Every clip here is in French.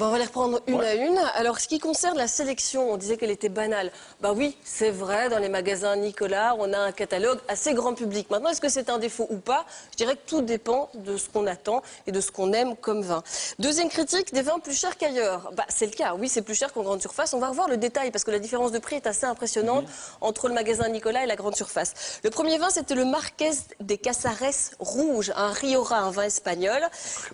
On va les reprendre une à une. Alors, ce qui concerne la sélection, on disait qu'elle était banale. Bah oui, c'est vrai, dans les magasins Nicolas, on a un catalogue assez grand public. Maintenant, est-ce que c'est un défaut ou pas? Je dirais que tout dépend de ce qu'on attend et de ce qu'on aime comme vin. Deuxième critique, des vins plus chers qu'ailleurs. Bah, c'est le cas, oui, c'est plus cher qu'en grande surface. On va revoir le détail parce que la différence de prix est assez impressionnante entre le magasin Nicolas et la grande surface. Le premier vin, c'était le Marqués de Casares rouge, un Rioja, un vin espagnol.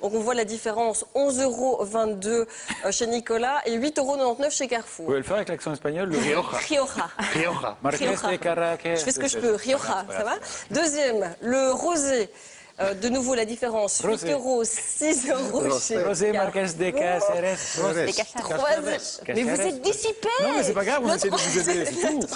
Donc, on voit la différence, 11,22 € chez Nicolas et 8,99 € chez Carrefour. Vous pouvez le faire avec l'accent espagnol, le Rioja. Rioja. Rioja. Marqués de Caraquet. Je fais ce que je peux. Rioja, ça va. Deuxième, le rosé. De nouveau, la différence, 8 €, 6 € chez Rosé Marqués de Caceres. Mais vous êtes dissipés. Non, mais c'est pas grave, on essaie de vous aider, c'est tout.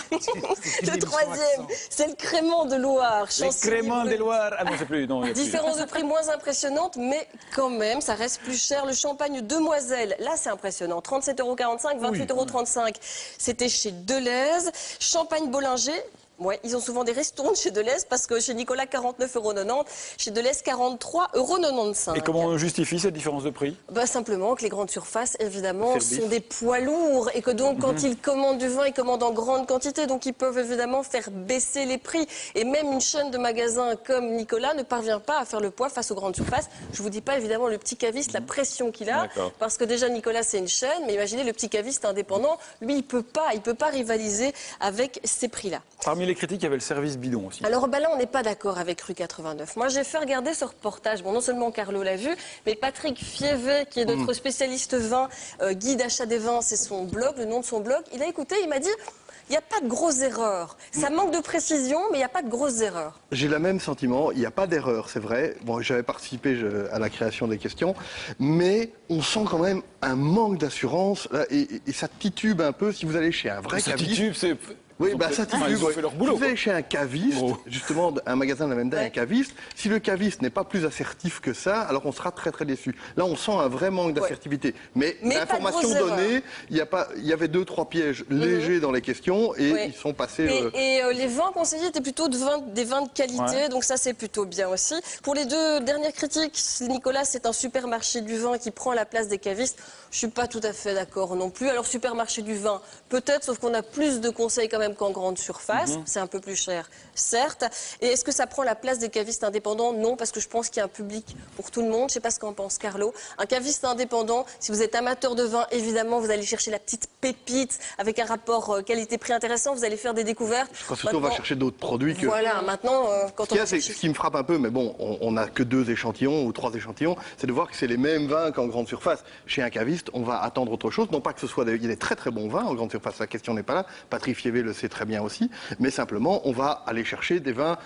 Le troisième, c'est le crément de Loire. Le crément des Loire. Ah non, c'est plus. Non, il y a plus. Différence de prix moins impressionnante, mais quand même, ça reste plus cher. Le champagne Demoiselle, là, c'est impressionnant. 37,45 €, 28,35 €. C'était chez Deleuze. Champagne Bollinger. Ouais, ils ont souvent des ristournes chez Deleuze parce que chez Nicolas, 49,90 €, chez Deleuze, 43,95 €. Et comment on justifie cette différence de prix? Bah, simplement que les grandes surfaces, évidemment, sont des poids lourds et que donc, quand ils commandent du vin, ils commandent en grande quantité. Donc, ils peuvent évidemment faire baisser les prix. Et même une chaîne de magasins comme Nicolas ne parvient pas à faire le poids face aux grandes surfaces. Je vous dis pas, évidemment, le petit caviste, la pression qu'il a. Parce que déjà, Nicolas, c'est une chaîne. Mais imaginez le petit caviste indépendant. Lui, il peut pas rivaliser avec ces prix-là. Parmi les critiques, il y avait le service bidon aussi. Alors là, on n'est pas d'accord avec Rue 89. Moi, j'ai fait regarder ce reportage. Bon, non seulement Carlo l'a vu, mais Patrick Fievet, qui est notre spécialiste vin, guide achat des vins, c'est son blog, le nom de son blog. Il a écouté, il m'a dit, il n'y a pas de grosses erreurs. Ça manque de précision, mais il n'y a pas de grosses erreurs. J'ai le même sentiment, il n'y a pas d'erreur, c'est vrai. Bon, j'avais participé à la création des questions, mais on sent quand même un manque d'assurance et ça titube un peu si vous allez chez un vrai Ça caviste. titube, c'est... Oui, bah ça titube. Ils ont fait leur boulot. Si vous allez chez un caviste, justement, un magasin de la même taille, un caviste, si le caviste n'est pas plus assertif que ça, alors on sera très très déçu. Là, on sent un vrai manque d'assertivité. Mais l'information donnée, il y avait 2-3 pièges légers dans les questions et ils sont passés... Et les vins conseillés étaient plutôt des vins de qualité, donc ça c'est plutôt bien aussi. Pour les deux dernières critiques, Nicolas, c'est un supermarché du vin qui prend la place des cavistes. Je suis pas tout à fait d'accord non plus. Alors supermarché du vin, peut-être, sauf qu'on a plus de conseils quand même qu'en grande surface. C'est un peu plus cher, certes. Et est-ce que ça prend la place des cavistes indépendants? Non, parce que je pense qu'il y a un public pour tout le monde. Je sais pas ce qu'en pense Carlo. Un caviste indépendant, si vous êtes amateur de vin, évidemment, vous allez chercher la petite pépite avec un rapport qualité-prix intéressant. Vous allez faire des découvertes. Je crois surtout on va chercher d'autres produits que... Voilà, maintenant, quand on... Ce qui me frappe un peu, mais bon, on n'a que 2 échantillons ou 3 échantillons, c'est de voir que c'est les mêmes vins qu'en grande surface. Chez un caviste, on va attendre autre chose. Non pas que ce soit il y a des très très bons vins en grande surface, la question n'est pas là. Patrick Fievet le sait très bien aussi, mais simplement on va aller chercher des vins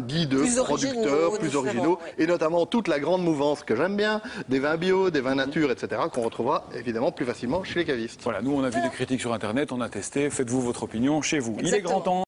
dits de producteurs, plus originaux, et notamment toute la grande mouvance que j'aime bien, des vins bio, des vins nature, etc., qu'on retrouvera évidemment plus facilement chez les cavistes. Voilà, nous on a vu des critiques sur Internet, on a testé, faites-vous votre opinion chez vous. Il est grand temps.